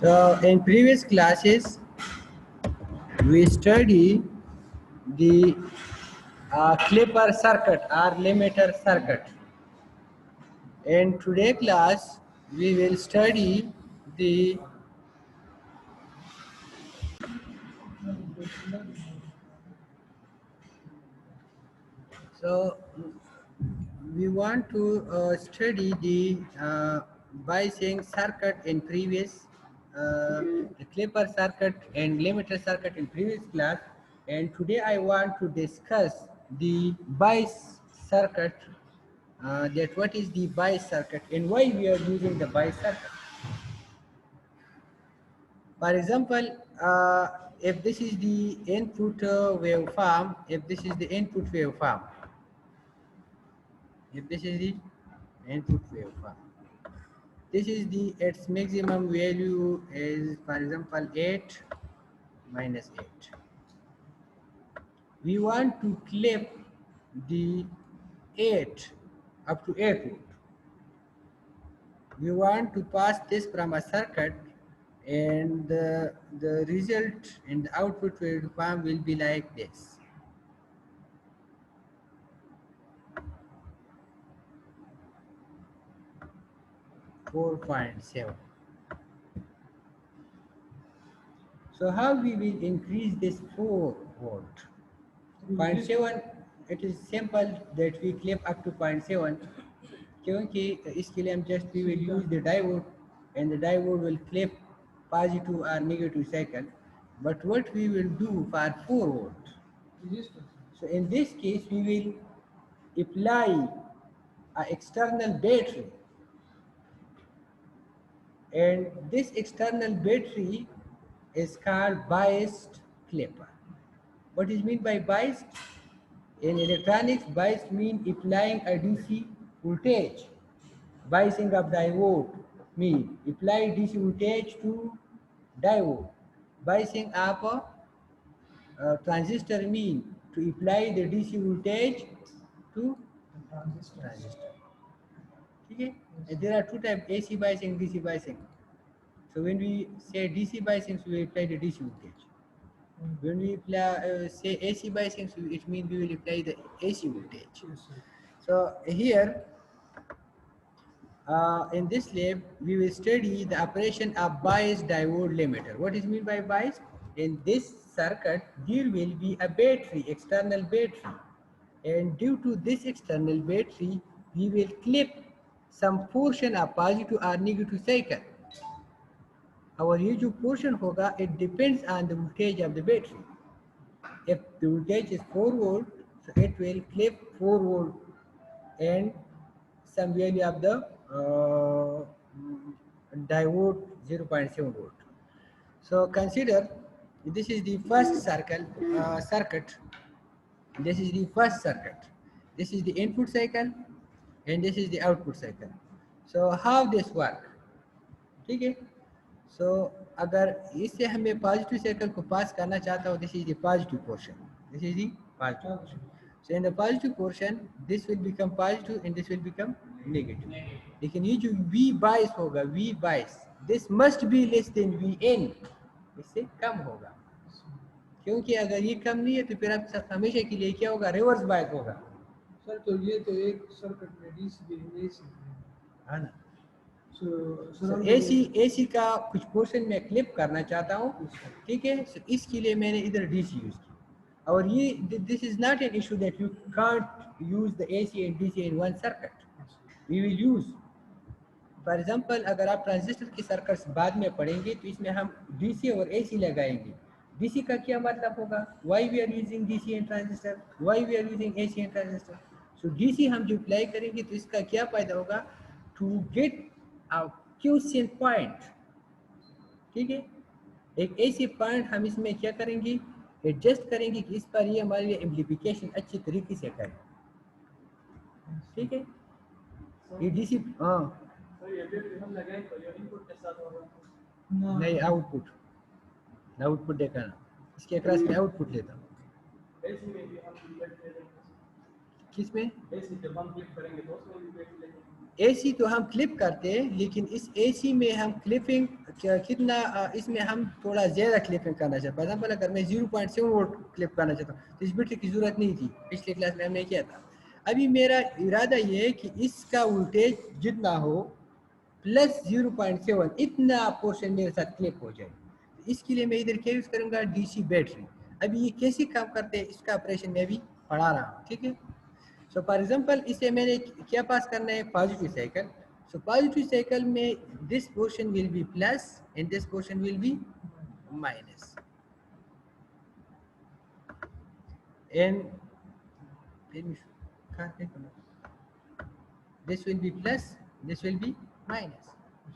So in previous classes, we study the clipper circuit or limiter circuit. In today class, we will study the so we want to study the biasing circuit in previous the clipper circuit and limiter circuit in previous class, and today I want to discuss the bias circuit, that what is the bias circuit and why we are using the bias circuit. For example, if this is the input waveform, if this is the input waveform, if this is the input waveform, this is the its maximum value is, for example, 8 minus 8. We want to clip the 8 up to 8 volt. We want to pass this from a circuit, and the result in the output waveform will be like this. .7. So how we will increase this 4 volt? 0.7, it is simple that we clip up to 0.7, क्योंकि इसके लिए हम just we will use the diode, and the diode will clip positive or negative cycle. But what we will do for 4 volt? So in this case we will apply an external battery, and this external battery is called biased clipper. What is meant by biased? In electronics, biased means applying a DC voltage. Biasing of diode means apply DC voltage to diode. Biasing of a transistor means to apply the DC voltage to transistor. Okay? And there are two types: AC biasing, DC biasing. So when we say DC biasing, so we apply the DC voltage. When we apply, say AC biasing, so it means we will apply the AC voltage. So here, in this lab, we will study the operation of bias diode limiter. What is meant by bias? In this circuit, there will be a battery, external battery. And due to this external battery, we will clip some portion of positive or negative cycle. Our ये portion होगा, it depends on the voltage of the battery. If the voltage is 4 volt, so it will clip 4 volt and some value of the diode 0.7 volt. So consider this is the first circuit. This is the first circuit. This is the input cycle and this is the output cycle. So how this work? ठीक है? So अगर इससे हमें positive cycle को पास करना चाहता हूँ, this is the positive portion. This is the positive portion. So in the positive portion, this will become positive and this will become negative. लेकिन ये जो V bias होगा, V bias, this must be less than Vn. इससे कम होगा, क्योंकि अगर ये कम नहीं है तो फिर आप हमेशा के लिए क्या होगा, रिवर्स बायस होगा. सर तो ये तो एक सर्किट में डीसी है ना. सो एसी का कुछ पोर्शन में क्लिप करना चाहता हूँ, ठीक है. so, इसके लिए मैंने इधर डीसी यूज की. और ये this is not an issue that you can't use the AC and DC in one circuit. We will use, for example, अगर आप ट्रांजिस्टर की सर्किट्स बाद में पढ़ेंगे तो इसमें हम डीसी और एसी लगाएंगे. डीसी का क्या मतलब होगा, why we are using DC in transistor, why we are using AC in transistor. So DC हम जो अप्लाई करेंगे तो इसका क्या फायदा होगा, to get a question point. ठीक है, एक ऐसी पॉइंट हम इसमें क्या करेंगे, एडजस्ट करेंगे कि इस पर ये हमारे लिए एम्प्लीफिकेशन अच्छी तरीके से करें. ठीक है, ये डीसी नहीं, आउटपुट देखा ना, इसके क्रॉस में आउटपुट लेता हूँ. किसमें एसी तो हम क्लिप करते हैं, लेकिन इस एसी में हम क्लिपिंग कितना इसमें हम थोड़ा ज़्यादा क्लिपिंग करना चाहते हैं। फॉर एग्जाम्पल अगर मैं 0.7 वोल्ट क्लिप करना चाहता हूँ तो इस बैटरी की ज़रूरत नहीं थी, पिछले क्लास में हमने किया था। अभी मेरा इरादा ये है कि इसका वोल्टेज जितना हो प्लस 0.7 इतना पोर्शन मेरे साथ क्लिप हो जाए। इसके लिए मैं इधर क्या यूज़ करूँगा, डीसी बैटरी। अभी ये कैसे काम करते हैं इसका ऑपरेशन मैं भी पढ़ा रहा हूँ, ठीक है। सो फॉर एग्जाम्पल इसे मैंने क्या पास करना है, positive cycle. So positive cycle में this portion will be plus and this portion will be minus, and this will be plus, this will be minus.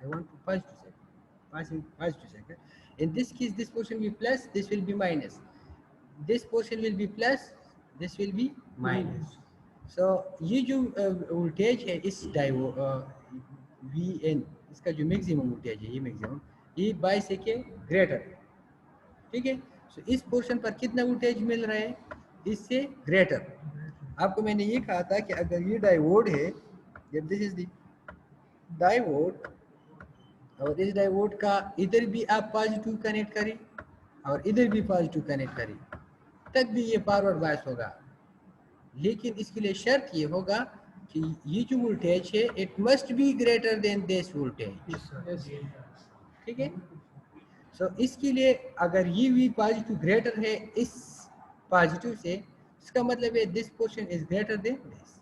I want to positive cycle, positive cycle. In this case this portion will be plus, this will be minus, this portion will be plus, this will be minus. So ये जो voltage है इस VN, इसका जो maximum voltage है, ये maximum ये by से के ग्रेटर, ठीक है। सो इस पोर्शन पर कितना वोल्टेज मिल रहा है, इससे ग्रेटर। आपको मैंने ये कहा था कि अगर ये डायोड है, जब दिस इज द डायोड और इस डायोड का इधर भी आप पॉजिटिव कनेक्ट करें और इधर भी पॉजिटिव कनेक्ट करें तब भी ये फॉरवर्ड बायस होगा। लेकिन इसके लिए शर्त ये होगा कि ये जो वोल्टेज है it must be greater than this voltage, ठीक है। सो इसके लिए अगर ये भी पॉजिटिव ग्रेटर है इस पॉजिटिव से, इसका मतलब है this portion is greater than this.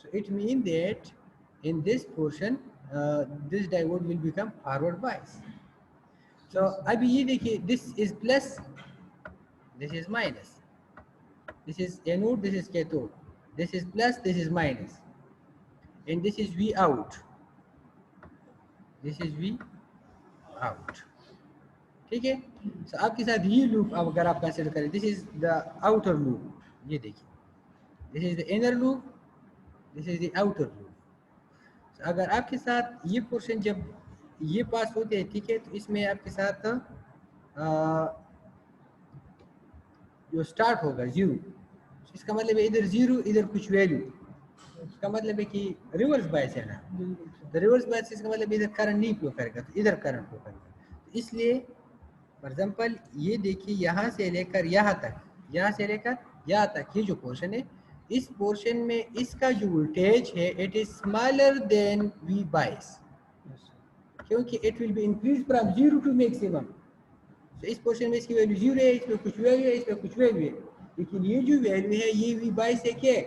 So it mean that in this portion this diode will become forward bias. So अभी ये देखिए, this is plus, this is minus, this is anode, this is cathode, this is plus, this is minus, and this is V out, this is V out, ठीक है। so आपके साथ ये loop अब अगर आप कंसिडर करें, this is the outer loop, ये देखिए, this is the inner loop, this is the outer loop. अगर आपके साथ ये पोर्शन जब ये पास होते हैं, ठीक है, तो इसमें आपके साथ जो स्टार्ट होगा जीरो, इसका मतलब है इधर जीरो इधर कुछ वैल्यू, इसका मतलब है कि रिवर्स बायस है ना। तो रिवर्स बायस इसका मतलब इधर करंट नहीं फ्लो करेगा तो इधर करंट फ्लो करेगा। तो इसलिए फॉर एग्जांपल ये देखिए, यहाँ से लेकर यहाँ तक, यहाँ से लेकर यहाँ तक ये जो पोर्शन है, इस पोर्शन में इसका जो वोल्टेज है it is smaller than V bias, क्योंकि it will be increase from zero to maximum. तो इस पोर्शन में इसकी वैल्यू जीरो है, इसमें कुछ वैल्यू है, इसमें कुछ वैल्यू है, लेकिन ये जो वैल्यू है ये वी बायस है क्या,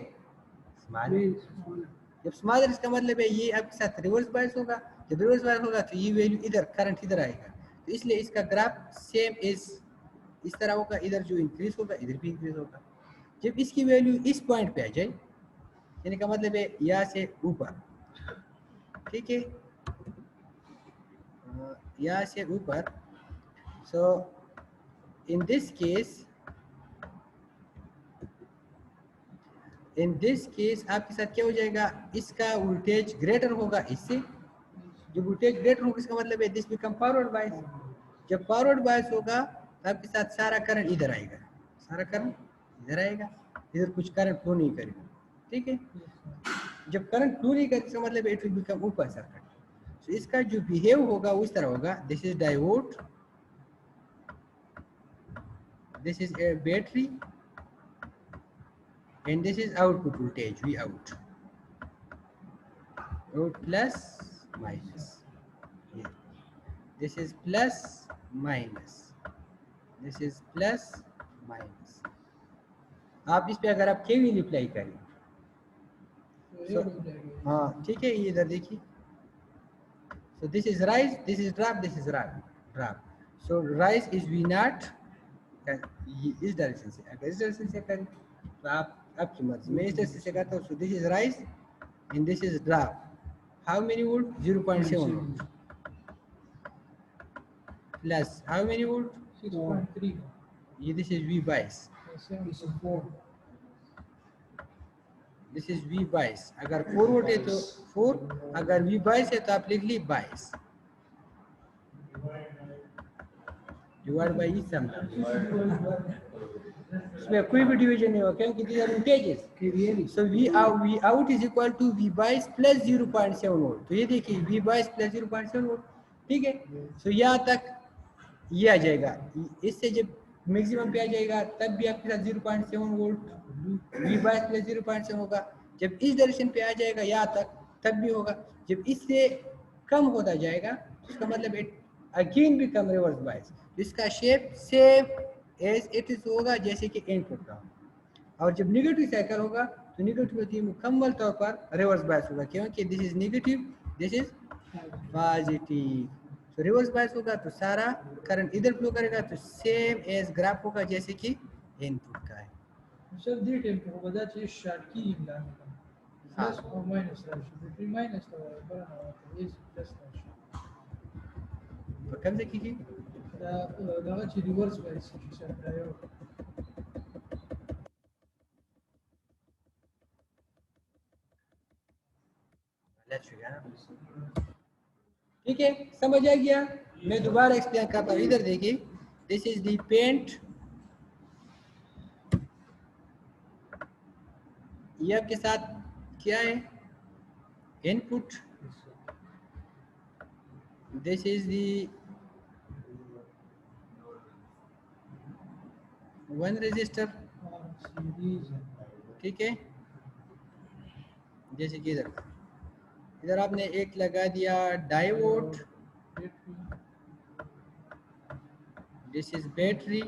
स्मॉलर। जब स्मॉलर इसका मतलब है ये आपके साथ रिवर्स बायस होगा, जब रिवर्स बायस होगा तो ये वैल्यू इधर करंट इधर आएगा, तो इसलिए इसका ग्राफ सेम इस तरह होगा, इधर जो इंक्रीज होगा इधर भी इंक्रीज होगा। जब इसकी वैल्यू इस पॉइंट पे आ जाए, यानी का मतलब है यहाँ से ऊपर, ठीक है, यहाँ से ऊपर। सो इन दिस केस आपके साथ क्या हो जाएगा, इसका वोल्टेज ग्रेटर होगा इससे। जब वोल्टेज ग्रेटर होगा इसका मतलब है दिस बिकम फॉरवर्ड बायस। जब फॉरवर्ड बायस होगा तो आपके साथ सारा करंट इधर आएगा, सारा करंट इधर आएगा, इधर कुछ करंट फ्लो नहीं करेगा, ठीक है। जब करंट फ्लो नहीं करेगा इसका मतलब it will become open circuit. तो इसका जो बिहेव होगा उस तरह होगा, this is diode, this is a battery, and this is output voltage V out, plus minus, yeah. This is plus minus, this is plus minus। आप इस पे अगर आप KVL अप्लाई करें, हाँ ठीक है, ये इधर देखिए, so this is rise, this is drop, this is drop, so rise is V naught, इस डायरेक्शन से, अगर इस डायरेक्शन से करें तो आपकी मर्जी, मैं इस डायरेक्शन से करता हूँ। सो this is rise and this is drop, how many volt, 0.7 volt, plus how many volt, 6.3, ये this is V22, this is V22। अगर 4 वोल्ट है तो 4, अगर V22 है तो आप लिख ली 22 डिवाइड बाई इस सम। इसमें कोई भी डिवीजन नहीं होगा क्योंकि these are voltages. Really? So V out is equal to V bias plus 0.7 volt. तो ये देखिए V bias plus 0.7 वोल्ट, ठीक है. So यहाँ तक ये आ जाएगा. इससे जब मैक्सिमम पे आ जाएगा तब भी आपके साथ 0.7 वोल्ट V bias plus 0.7 होगा. जब इस डायरेक्शन पे आ जाएगा यहाँ तक तब भी होगा. जब इससे कम होता जाएगा इसका मतलब it again become reverse bias. इसका shape same as it is होगा जैसे कि इनपुट का. और जब नेगेटिव साइकिल होगा तो नेगेटिव मुकम्मल तौर पर रिवर्स बायस होगा क्योंकि this is negative, this is positive. तो रिवर्स बायस होगा तो सारा करंट इधर फ्लो करेगा तो सेम एज ग्राफ होगा जैसे कि इनपुट का है. So the tempo over that is short key in that. Plus or minus ratio. Between minus is plus ratio. तो कम से कीजिए. The reverse bias is ठीक है, समझ आ गया. मैं दोबारा एक्सप्लेन करता हूँ. इधर देखिए, दिस इज द पेंट. ये आपके साथ क्या है? Input. This is the one register, ठीक है. जैसे कि इधर आपने एक लगा दिया diode. This is battery.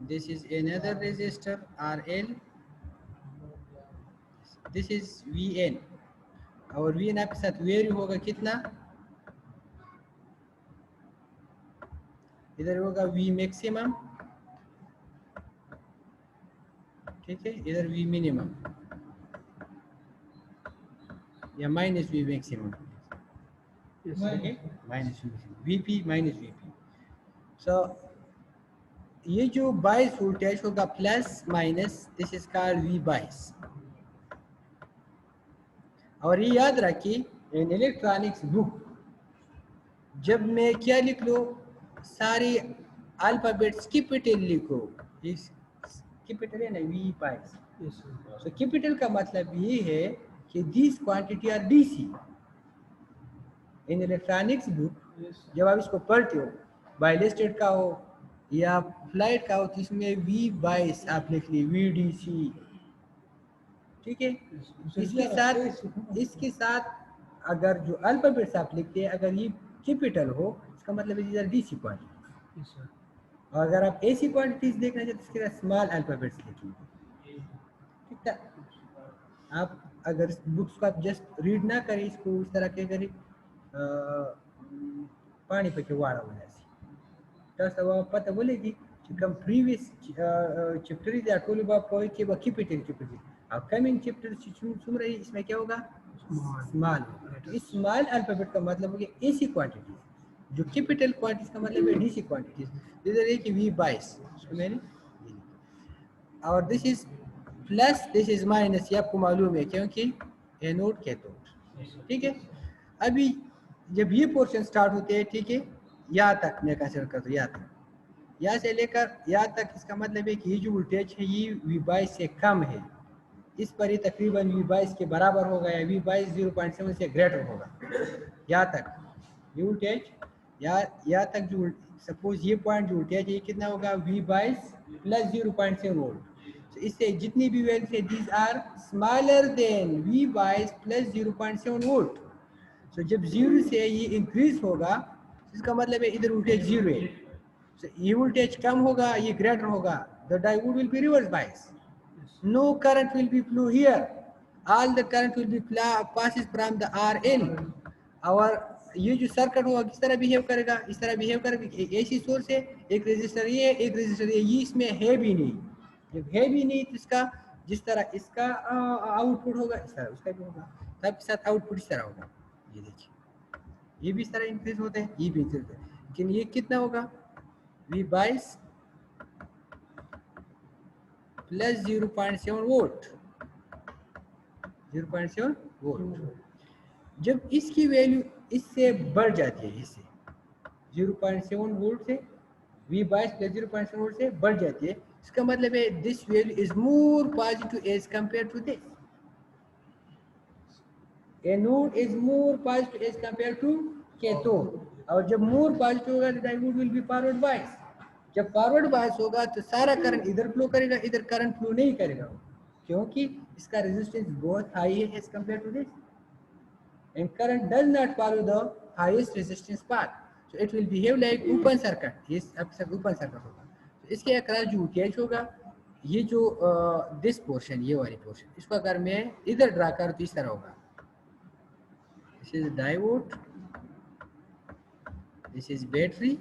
This is another resistor RL. This is VN. और VN आपके साथ वेरी होगा कितना? इधर होगा V मैक्सिमम, ठीक है. इधर V मिनिमम या minus V maximum, minus VP minus VP. सो ये जो बायस वोल्टेज होगा plus minus, this is called V बायस. और ये याद रखिए इन इलेक्ट्रॉनिक्स बुक जब मैं क्या लिख लो, सारी अल्फाबेट्स कैपिटल लिखो. इस कैपिटल है ना V बायस. तो कैपिटल का मतलब ये है कि this quantity are DC. In electronics book जब आप इसको पढ़ते हो, बायलिस्टेड का हो या फ्लाइट का हो, तो इसमें V बायस आप लिख ली VDC, ठीक है. इसके साथ अगर जो अल्फाबेट्स आप लिखते हैं अगर ये कैपिटल हो इसका मतलब है DC क्वांटिटी. और अगर आप AC क्वांटिटीज देखना चाहते हैं इसके साथ स्मॉल अल्फाबेट्स लिखिए, ठीक है. आप अगर बुक्स को आप जस्ट रीड ना करें, इसको इस तरह के करें पानी पे के वाड़ा होने से तो पता बोलेगी कि कम प्रीवियस चैप्टर या टोल बाप को कि वो कैपिटल अब कमिंग चैप्टर सुन रही इसमें क्या होगा? स्मॉल. तो इस स्मॉल अल्फाबेट का मतलब हो गया AC क्वांटिटी. जो कैपिटल क्वांटिटीज का मतलब है DC क्वांटिटीज. इधर है कि V बायस उसको मैंने. और this is plus, this is minus. ये आपको मालूम है क्योंकि एनोड कैथोड, ठीक है. अभी जब ये पोर्शन स्टार्ट होते हैं, ठीक है, यहाँ तक मैं कंसीडर करता हूँ, यहाँ तक, यहाँ से लेकर यहाँ तक. इसका मतलब है कि ये जो वोल्टेज है ये V बायस से कम है. इस पर ये तकरीबन V बायस के बराबर होगा या V बायस 0.7 से ग्रेटर होगा. यहाँ तक ये वोल्टेज, यहाँ तक जो सपोज ये पॉइंट जो वोल्टेज है ये कितना होगा? V bias plus 0.7 volt. तो इससे जितनी भी वैल्यू है these are smaller than V bias plus 0.7 volt. तो जब 0 से ये इंक्रीज होगा इसका मतलब है इधर वोल्टेज 0 है. तो ये वोल्टेज कम होगा, ये ग्रेटर होगा. The diode will be reverse bias. No current will be flow here. All the current will be passes from the RL. और ये जो सर्किट होगा किस तरह बिहेव करेगा? इस तरह बिहेव करेगा. एक AC सोर्स है, एक रेजिस्टर ये, एक रेजिस्टर ये इसमें है भी नहीं. जब है भी नहीं तो इसका जिस तरह इसका आउटपुट होगा इस तरह उसका भी होगा. तब साथ आउटपुट इस तरह होगा. ये देखिए ये भी इस तरह इंक्रीज होते हैं, ये भी इंक्रीज होते हैं. लेकिन ये कितना होगा? V bias plus 0.7 volt, 0.7 volt. जब इसकी वैल्यू इससे बढ़ जाती है, इससे 0.7 वोल्ट से V22 प्लस 0.7 वोल्ट से बढ़ जाती है। इसका मतलब है this value is more positive as compare to this. Anode is more positive as compare to cathode, और जब मोर पॉजिटिव होगा तो diode will be forward bias. जब फॉरवर्ड बायस होगा तो सारा करंट इधर फ्लो करेगा, इधर करंट फ्लो नहीं करेगा, क्योंकि इसका रेजिस्टेंस बहुत हाई है as compare to this, and current does not follow the highest resistance path, so it will behave like open circuit. इस अक्सर open circuit होगा। तो इसके अक्रॉस जो वोल्टेज होगा, ये जो दिस पोर्शन, ये वाली पोर्शन, इसको अगर मैं इधर ड्रा करूँ तो इस तरह होगा। This is diode, this is battery,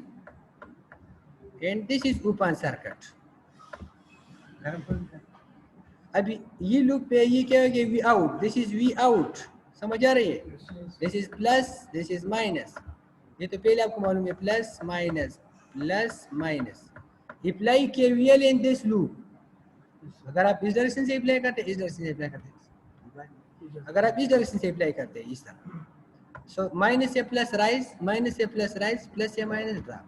and this is open circuit. अभी ये लूप पे ये क्या हो गया, V out, this is V out, समझ आ रही है? This is plus, this is minus, ये तो पहले आपको मालूम है, plus minus plus minus. Apply KVL in this loop, अगर आप इस डायरेक्शन से अप्लाई करते हैं, इस डायरेक्शन से अप्लाई करते हैं, अगर आप इस डायरेक्शन से अप्लाई करते हैं इस तरह, सो माइनस से प्लस राइज, माइनस से प्लस राइज, प्लस से माइनस ड्रॉप।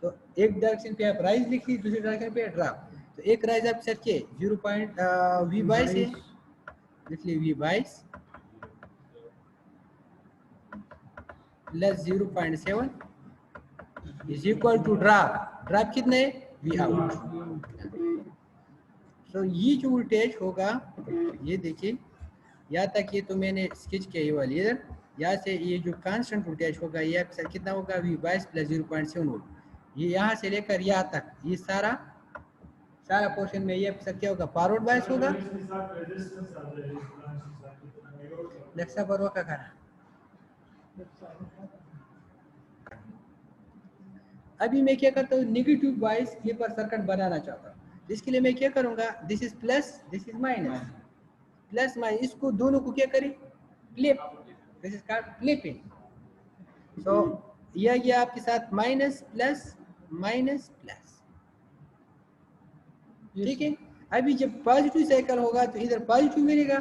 तो एक डायरेक्शन पे आप राइज लिखिए, दूसरी डायरेक्शन पे ड्रॉप। तो एक राइज आप सेट किए 0.V22 से, लिख लिए V22 plus 0.7 is equal to drop. Drop कितने, वी आउट। तो ये जो वोल्टेज होगा, ये देखिए, यहाँ तक ये तो मैंने स्केच किया ये वाली इधर, यहाँ से ये जो कांस्टेंट वोल्टेज होगा ये कितना होगा, V22 प्लस 0.7 वोल्ट। ये यहाँ से लेकर यहाँ तक, ये सारा पोर्शन में ये क्या होगा, फॉरवर्ड बायस होगा। नेक्स्ट पर का खाना। अभी मैं क्या करता हूँ, नेगेटिव बायस क्लिपर सर्किट बनाना चाहता हूँ। इसके लिए मैं क्या करूँगा, this is plus, this is minus, plus minus, इसको दोनों को क्या करें, flip, this is called flipping. So यह गया आपके साथ माइनस प्लस माइनस प्लस, ठीक है। अभी जब पॉजिटिव साइकिल होगा तो इधर पॉजिटिव मिलेगा,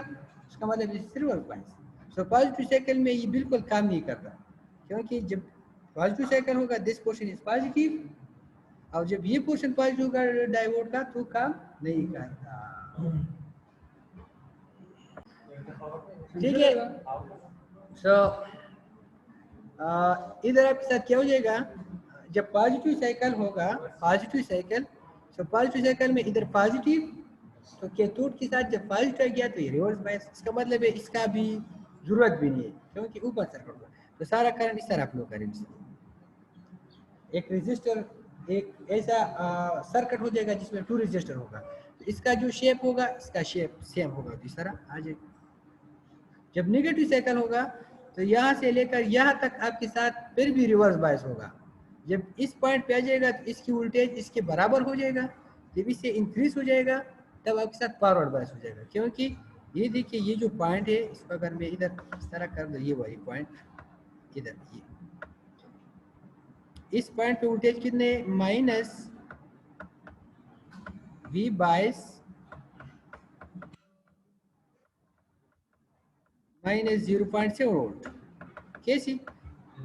उसका मतलब रिवर्स बायस। सो पॉजिटिव साइकिल में ये बिल्कुल काम नहीं करता, क्योंकि जब पॉजिटिव साइकिल होगा दिस पोर्शन इज पॉजिटिव, और जब ये पोर्शन पॉजिटिव होगा डायोड का तो काम नहीं करता, ठीक है। सो इधर आपके साथ क्या हो जाएगा, जब पॉजिटिव साइकिल होगा, positive cycle, so positive cycle में इधर पॉजिटिव, तो कैथोड के साथ जब पॉजिटिव आ गया तो ये रिवर्स बायस। इसका मतलब है इसका भी जरूरत भी नहीं है, क्योंकि ऊपर सर्किट होगा तो सारा करंट इस तरह फ्लो करेगा। एक रेजिस्टर, एक ऐसा सर्किट हो जाएगा जिसमें 2 रेजिस्टर होगा, तो इसका जो शेप होगा, इसका शेप सेम होगा, तो इस तरह आ जाएगा। जब नेगेटिव साइकिल होगा तो यहाँ से लेकर यहाँ तक आपके साथ फिर भी रिवर्स बायस होगा। जब इस पॉइंट पे आ जाएगा तो इसकी वोल्टेज इसके बराबर हो जाएगा, जब इससे इंक्रीज हो जाएगा तब आपके साथ फॉरवर्ड बायस हो जाएगा। क्योंकि ये देखिए, ये जो पॉइंट है इसको अगर मैं इधर इस तरह कर दूं, ये वही पॉइंट इधर, ये इस पॉइंट पे वोल्टेज कितने, माइनस V22 माइनस 0.7 वोल्ट। कैसी,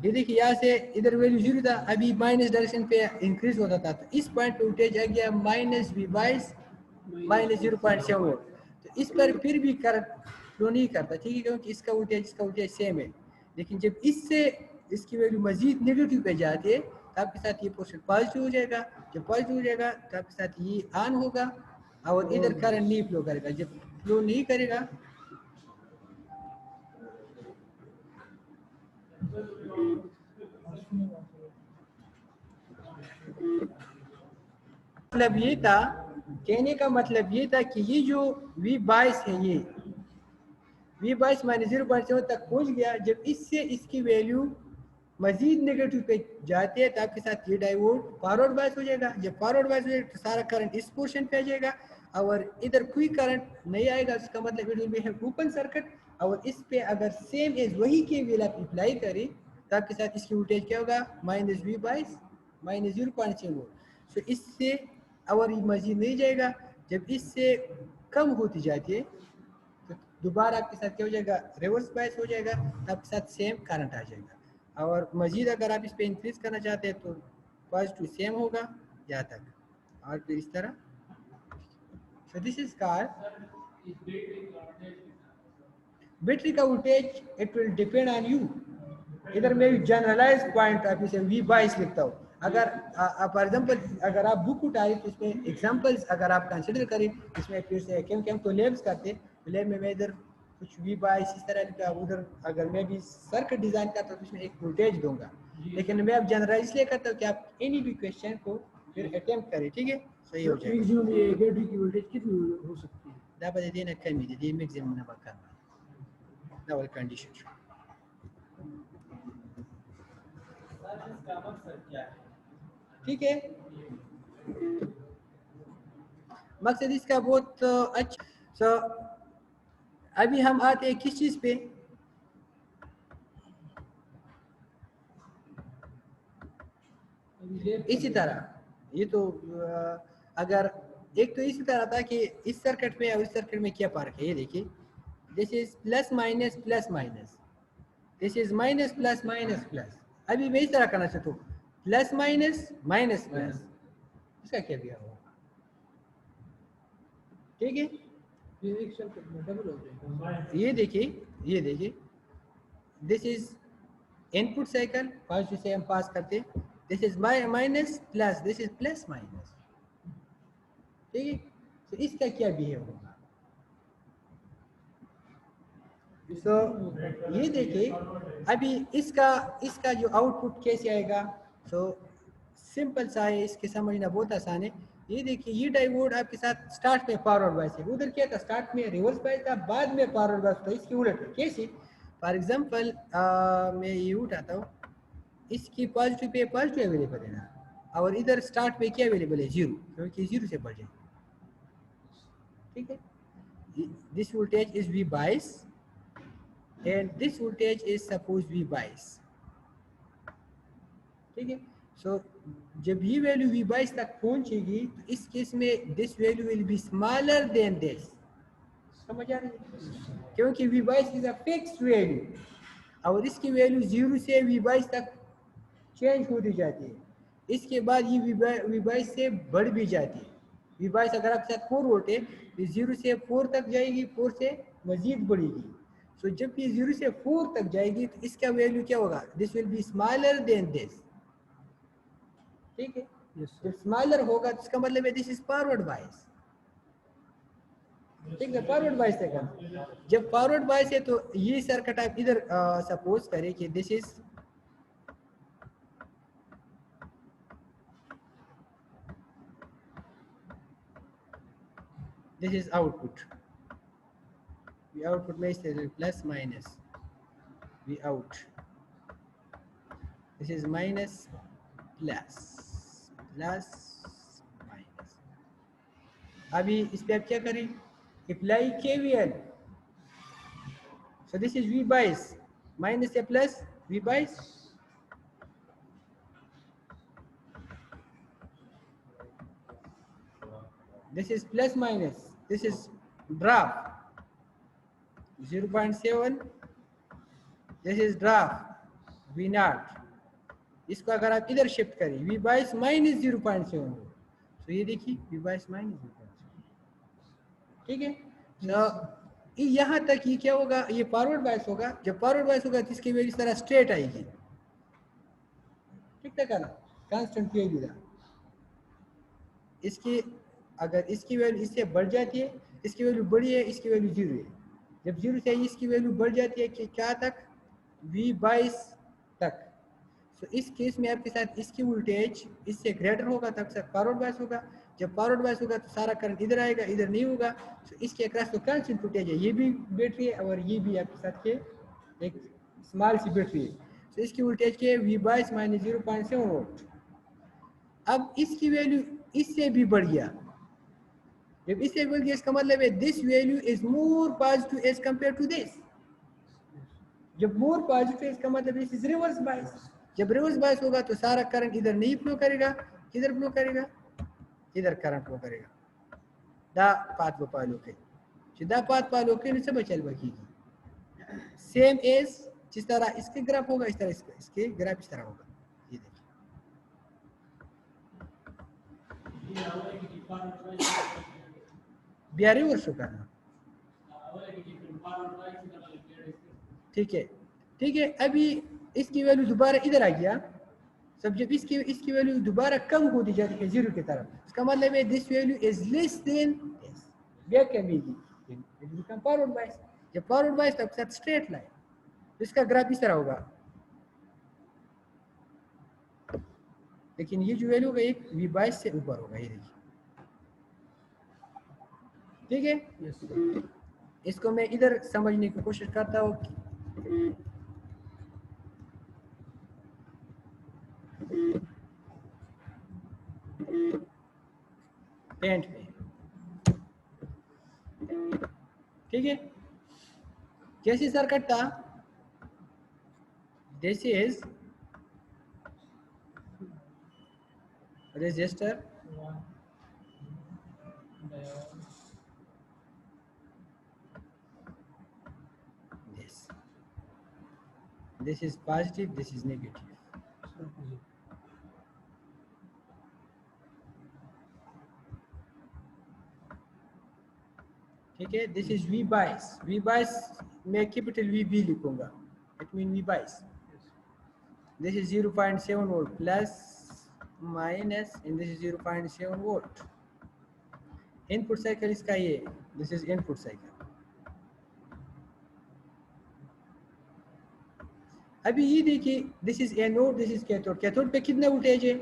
ये देखिए यहाँ से इधर वैल्यू 0 था, अभी माइनस डायरेक्शन पे इंक्रीज होता था, तो इस पॉइंट पे वोल्टेज आ गया माइनस V22 माइनस 0.7 वोल्ट। तो इस पर फिर भी करंट फ्लो नहीं करता, ठीक है, क्योंकि इसका वोल्टेज सेम है। लेकिन जब इससे इसकी वैल्यू मजीद नेगेटिव पे जाती है तो आपके साथ ये पोर्शन पॉजिटिव हो जाएगा। जब पॉजिटिव हो जाएगा तो आपके साथ ये ऑन होगा और इधर करंट नहीं फ्लो करेगा। जब फ्लो नहीं करेगा मतलब ये था, कहने का मतलब ये था कि ये जो V22 है, ये V22 माइनस 0.7 तक पहुंच गया। जब इससे इसकी वैल्यू मजीद नेगेटिव पे जाती है तो आपके साथ ये डायोड फॉरवर्ड बायस हो जाएगा। जब फॉरवर्ड बायस हो जाएगा तो सारा करंट इस पोर्शन पे आ जाएगा और इधर कोई करंट नहीं आएगा, इसका मतलब it will B have open circuit. और इस पे अगर सेम एज वही केवीएल आप अप्लाई करें तो आपके साथ इसकी वोल्टेज क्या होगा, माइनस V22 माइनस 0.7 वोल्ट। सो इससे और ये मजीद नहीं जाएगा। जब इससे कम होती जाती है तो दोबारा आपके साथ क्या हो जाएगा, रिवर्स बायस हो जाएगा, तो आपके साथ सेम करंट आ जाएगा। और मजीद अगर आप इस पे इंक्रीज करना चाहते हैं तो पॉजिटिव सेम होगा यहाँ तक, और फिर इस तरह। So this is called battery का voltage, it will depend on you. इधर मैं जनरलाइज पॉइंट आप इसे V22 लिखता हूँ। अगर फॉर एग्जांपल अगर आप बुक उठाए तो इसमें एग्जांपल्स अगर आप कंसिडर करें, इसमें फिर से क्योंकि हम तो लैब्स करते, तो लैब में मैं इधर कुछ V22 इस तरह का, उधर अगर मैं भी सर्किट डिजाइन करता हूँ तो इसमें एक वोल्टेज दूंगा। लेकिन मैं अब जनरलाइज इसलिए करता हूँ कि आप एनी भी क्वेश्चन को फिर अटेम्प्ट करें, ठीक है, सही हो जाएगा। मैक्सिमम ये बैटरी की वोल्टेज कितनी हो सकती है? दाबा देना कमी दे मैक्सिमम ना करना डबल कंडीशन। ठीक है, मकसद इसका बहुत अच्छा। सो अभी हम आते हैं किस चीज पे, इसी तरह ये तो अगर एक तो इसी तरह था कि इस सर्किट में और इस सर्किट में क्या फर्क है, ये देखिए this is plus minus plus minus, this is minus plus minus plus. अभी मैं इस तरह करना चाहता हूँ प्लस माइनस माइनस प्लस, इसका क्या दिया होगा, ठीक है, ये एक सर्किट में डबल हो जाएगा। ये देखिए this is input cycle, positive से हम पास करते, this is minus plus, this is plus minus, ठीक है। तो इसका क्या बिहेव होगा, तो ये देखिए अभी इसका जो आउटपुट कैसे आएगा, तो सिंपल सा है, इसके समझना बहुत आसान है। ये देखिए ये डायोड आपके साथ स्टार्ट में फॉरवर्ड बायस है, उधर क्या था स्टार्ट में रिवर्स बायस था, बाद में फॉरवर्ड बायस था, इसकी उलट है। कैसे, फॉर एग्जांपल मैं ये उठाता हूँ, इसकी पॉजिटिव पे पॉजिटिव अवेलेबल है ना, और इधर स्टार्ट में क्या अवेलेबल है, जीरो, क्योंकि जीरो से बढ़ जाए, ठीक है। This voltage is V bias and this voltage is suppose V बायस, ठीक है। सो जब ये वैल्यू V बायस तक पहुंचेगी तो इस केस में this value will be smaller than this, समझ आ रही है, क्योंकि V bias is a fixed value और इसकी वैल्यू जीरो से V बायस तक चेंज होती जाती है, इसके बाद ये V बायस से बढ़ भी जाती है। V बायस अगर आपके साथ 4 वोल्ट है तो 0 से 4 तक जाएगी, 4 से मजीद बढ़ेगी। सो जब ये 0 से 4 तक जाएगी तो इसका वैल्यू क्या होगा, this will be smaller than this, ठीक है। जब स्मॉलर होगा तो इसका मतलब है दिस इज फॉरवर्ड बायस, ठीक है, फॉरवर्ड बायस है का। जब फॉरवर्ड बायस है तो ये सर्किट आप इधर सपोज करें कि this is output, V output में इस तरह plus minus V out, this is minus plus plus minus। अभी इस पे आप क्या करें, apply KVL, so this is V bias minus से plus V bias, this is plus minus, this is drop 0.7, this is drop V naught। इसको अगर आप इधर शिफ्ट करें V बायस माइनस 0.7, तो ये देखिए V बायस माइनस 0.7, ठीक है। तो यहाँ तक ये क्या होगा, ये फॉरवर्ड बायस होगा, जब फॉरवर्ड बायस होगा तो इसकी वैल्यू इस तरह स्ट्रेट आएगी, ठीक है ना, कांस्टेंट वैल्यू था इसकी। अगर इसकी वैल्यू इससे बढ़ जाती है, इसकी वैल्यू बड़ी है, इसकी वैल्यू जीरो है, जब जीरो से इसकी वैल्यू बढ़ जाती है कि क्या तक, V बायस तक। तो इस केस में आपके साथ इसकी वोल्टेज इससे ग्रेटर होगा तब तक फॉरवर्ड बायस होगा, जब फॉरवर्ड बायस होगा तो सारा करंट इधर आएगा, इधर नहीं होगा। तो इसके अक्रॉस तो कांस्टेंट वोल्टेज है, ये भी बैटरी है और ये भी आपके साथ के एक स्मॉल सी बैटरी है। तो इसकी वोल्टेज के V बायस माइनस 0.7 वोल्ट। अब इसकी वैल्यू इससे भी बढ़ गया, जब इससे बढ़ गया इसका मतलब है this value is more positive as compare to this. जब मोर पॉजिटिव इसका मतलब दिस इज रिवर्स बायस, जब रिवर्स बायस होगा तो सारा करंट इधर नहीं फ्लो करेगा, किधर फ्लो करेगा, इधर करंट फ्लो करेगा। दा पाथ वो पालो के सीधा पाथ पालो के नीचे बचल बकीगी सेम एज जिस तरह इसके ग्राफ होगा इस तरह इसके ग्राफ इस तरह होगा, ये देखिए बिहारी वर्ष करना, ठीक है ठीक है। अभी इसकी वैल्यू दोबारा इधर आ गया, सब जब इसकी वैल्यू दोबारा कम होती जाती है जीरो की तरफ, इसका मतलब है this value is less than this, back कमेगी, इट बिकम फॉरवर्ड बायस। जब फॉरवर्ड बायस तब साथ स्ट्रेट लाइन, इसका ग्राफ इस तरह होगा, लेकिन ये जो वैल्यू होगा एक वी बायस से ऊपर होगा, ये देखिए, ठीक है। इसको मैं इधर समझने की कोशिश करता हूँ। पेंट में, ठीक है, कैसी सर्किट था, this is resistor, this is positive, this is negative, ठीक है। This is V bias, V bias मैं कैपिटल वी बी लिखूंगा, it mean V bias. This is 0.7 volt plus minus, and this is 0.7 volt. Input cycle इसका ये, this is input cycle. अभी ये देखिए, this is anode, this is cathode. Cathode पे कितना voltage है,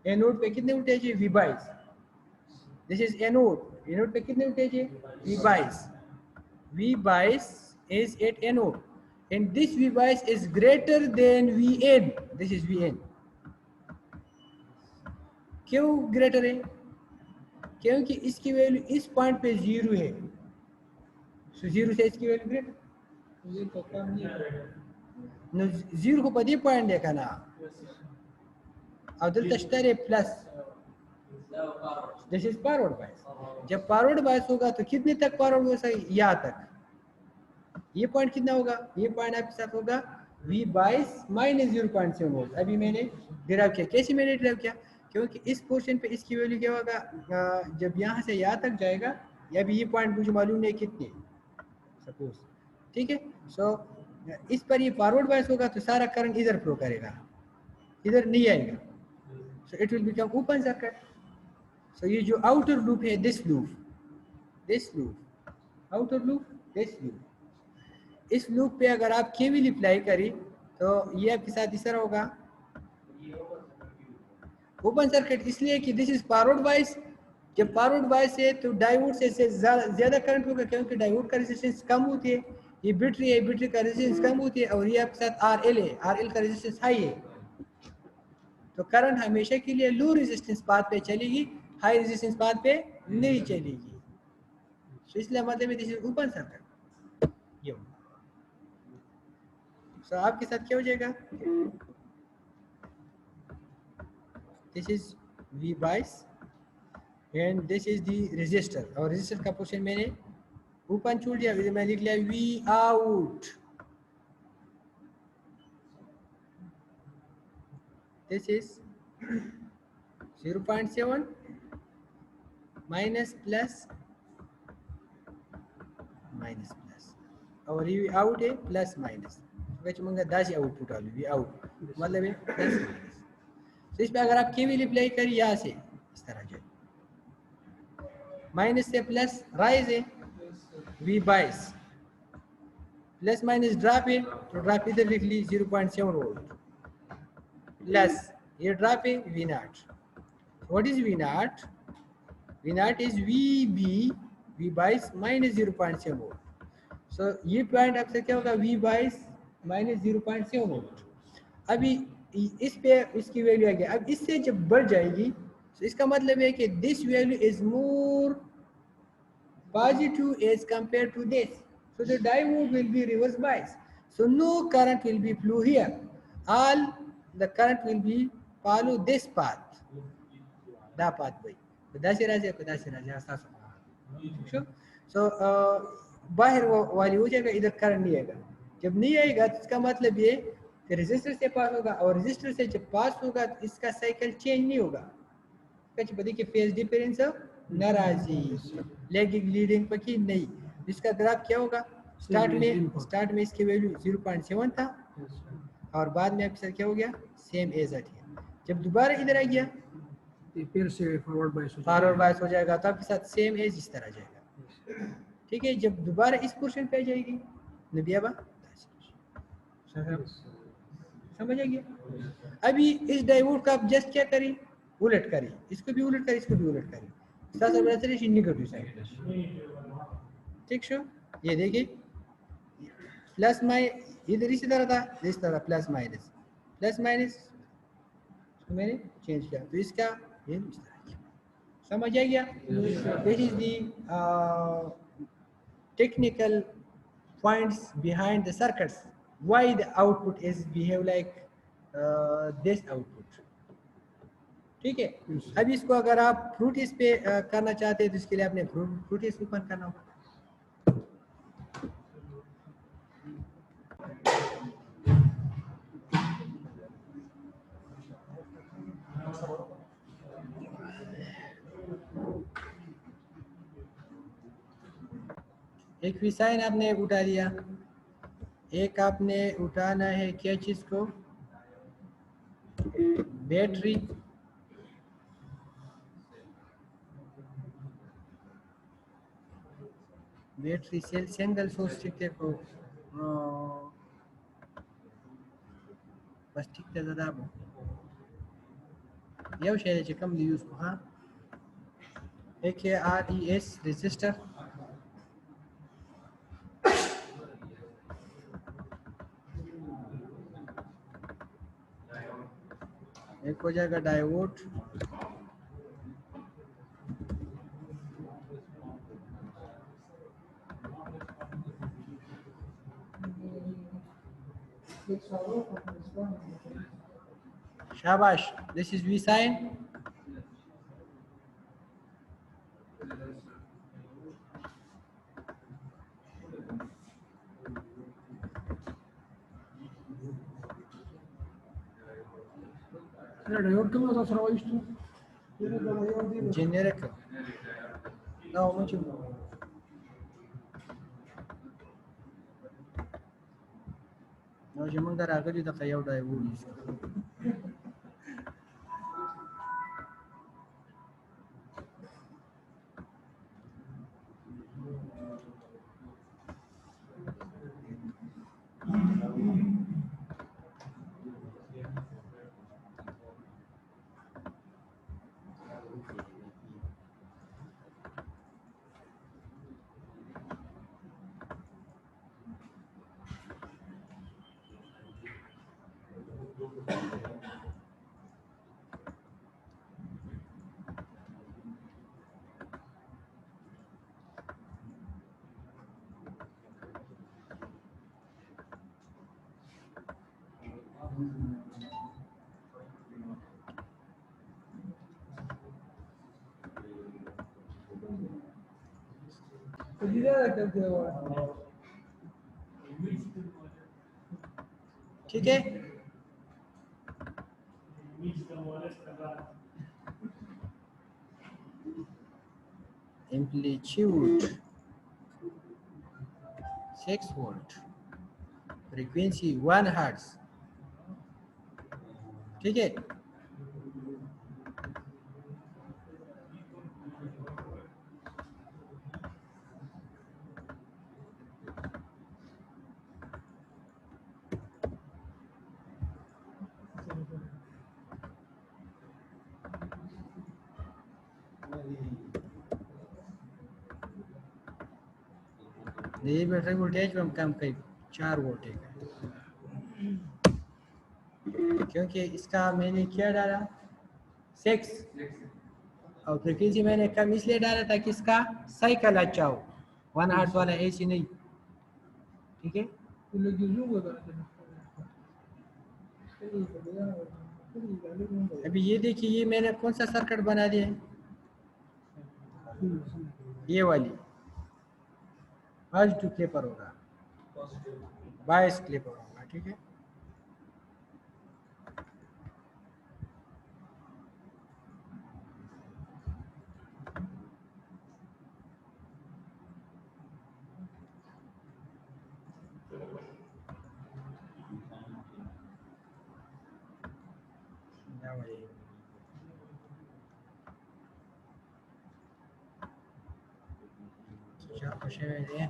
एनोड पे कितने वोल्टेज है, V bias. This is anode, anode पे कितने वोल्टेज है, V bias. V bias is at anode and this V bias is greater than Vn, this is Vn। क्यों ग्रेटर है, क्योंकि इसकी वैल्यू इस पॉइंट पे जीरो है, सो जीरो से इसकी वैल्यू ग्रेटर, ये तो कम नहीं है, no जीरो को पदी पॉइंट देखा ना, अदल तश्तरे plus, this is forward bias. जब फॉरवर्ड बायस होगा तो कितने तक फॉरवर्ड हो सके, यहाँ तक। ये पॉइंट कितना होगा, ये पॉइंट आपके साथ होगा V बायस माइनस 0.7 वोल्ट। अभी मैंने डिराइव किया, कैसे मैंने डिराइव किया, क्योंकि इस पोर्शन पे इसकी वैल्यू क्या होगा, जब यहाँ से यहाँ तक जाएगा, या भी ये पॉइंट मुझे मालूम नहीं कितने सपोज, ठीक है। सो इस पर ये फॉरवर्ड बायस होगा तो सारा करंट इधर फ्लो करेगा, इधर नहीं आएगा, so it will become open circuit. So ये जो आउटर लूप है, this loop outer loop, this loop, इस लूप पे अगर आप केवीएल अप्लाई करी तो ये आपके साथ इस तरह होगा, ओपन सर्किट, इसलिए कि दिस इज फॉरवर्ड बायस। जब फॉरवर्ड बायस है तो डायोड से ज्यादा करंट होगा, क्योंकि डायोड का रेजिस्टेंस कम होती है, ये बैटरी है, बैटरी का रेजिस्टेंस कम होती है, और ये आपके साथ आरएल है, आरएल का रेजिस्टेंस हाई है, तो करंट हमेशा के लिए लो रेजिस्टेंस पाथ पे चलेगी, हाई रेजिस्टेंस पाथ पे नहीं चलेगी। तो इसलिए मतलब दिस इज ओपन सर्किट। ये सो आपके साथ क्या हो जाएगा, this is V bias and this is the resistor, और रेजिस्टर का पोर्शन मैंने ओपन छोड़ दिया, मैं लिख लिया V out. This is 0.7 minus plus minus plus, और ये आउट है प्लस माइनस, मंगा 10 आउटपुट आलू V आउट मतलब है प्लस माइनस। तो इस पे अगर आप केवीएल अप्लाई करिए, यहाँ से इस तरह जाए, माइनस से प्लस राइज है V bias, plus minus drop है तो ड्रॉप इधर लिख ली 0.7 वोल्ट, प्लस ये ड्रॉप है V naught. What is V naught, V naught is V bias minus 0.7 volt. So ये पॉइंट आपसे क्या होगा, V बायस माइनस 0.7 वोल्ट। अभी इस पे इसकी वैल्यू आ गया, अब इससे जब बढ़ जाएगी तो इसका मतलब है कि this value is more positive as compare to this, so the diode will be reverse bias, so no current will be flow here, all the current will be follow this path, the path भाई दासी राजा सो बाहर वाली हो जाएगा, इधर current नहीं आएगा। जब नहीं आएगा तो इसका मतलब ये कि रेजिस्टर से पास होगा, और रेजिस्टर से जब पास होगा तो इसका साइकिल चेंज नहीं होगा, कच्ची पति के फेस डिफरेंस नाराजी लेगिंग लीडिंग पकी नहीं। इसका ग्राफ क्या होगा? स्टार्ट में इसकी वैल्यू 0.7 था और बाद में आपके साथ क्या हो गया? सेम एज आती है। जब दोबारा इधर आ गया फिर से फॉरवर्ड बायस हो जाएगा तो आपके साथ सेम एज इस तरह जाएगा। ठीक है, जब दोबारा इस पोर्शन पे आ जाएगी नबियाबा समझ आ गया। अभी इस डायोड का आप जस्ट क्या करें? उलट करें, इसको भी उलट करें, इसको भी उलट करें। नेगेटिव साइड ठीक शो। ये देखिए प्लस माइनस इधर इसी तरह था, इस तरह प्लस माइनस मैंने चेंज किया तो इसका ये इस तरह किया। समझ आ गया? This is the technical points behind the circuits, why the output is behave like this output। ठीक है, अब इसको अगर आप फ्रूटिस पे करना चाहते हैं तो इसके लिए आपने फ्रूटिस ओपन करना होगा। एक विसाइन आपने उठा लिया, एक आपने उठाना है क्या चीज को? Battery. Battery cell single source ठीक को बस ठीक है ज़्यादा वो ये शेयर कम यूज़ को। हाँ एक है RES रजिस्टर, एक हो जाएगा डायोड, शाबाश, this is V sine. Era que me mostrava isto. Generic. Não, muito bom. Não, já mandaram agora da Caio da Evoluís. ठीक है, एम्पलीट्यूड 6 वोल्ट, फ्रीक्वेंसी 1 हर्ट्ज। ठीक है, ये बैटरी वोल्टेज हम कम कई 4 वोल्ट है, क्योंकि इसका मैंने क्या डाला 6 और फ्रीक्वेंसी मैंने कम इसलिए डाला ताकि इसका साइकिल अच्छा हो, 1 हर्ट्ज वाला ऐसी नहीं। ठीक है, अभी ये देखिए ये मैंने कौन सा सर्किट बना दिया है, ये वाली पॉजिटिव क्लिपर होगा, बायस क्लिपर होगा। ठीक है, क्या खुश है ये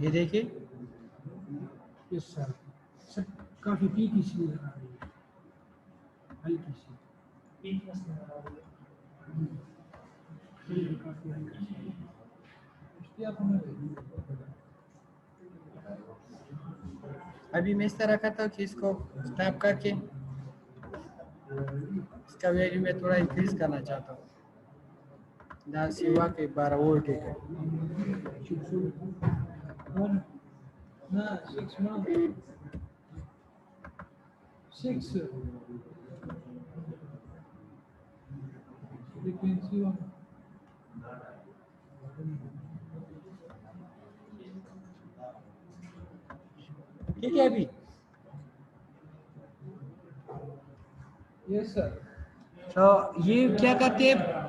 ये देखिए यस सर सर काफ़ी पीकी सी नजर आ रही है हल्की सी काफ़ी हल्की सी इश्तियाक हमें अभी मैं इस तरह करता हूँ कि इसको स्नैप करके इसका वैल्यू मैं थोड़ा इंक्रीज करना चाहता हूँ जहाँ से वाकई 12 वोल्ट है वन ना 6 मान 6 frequency वन ठीक है अभी यस सर तो ये क्या करते हैं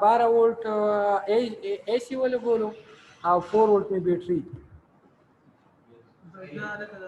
12 वोल्ट एसी वाले बोलो हाँ 4 वोल्ट में battery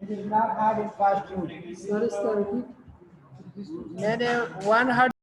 It is not hard and fast rule. Sir इस तरह की मैंने 1 हर्ट्ज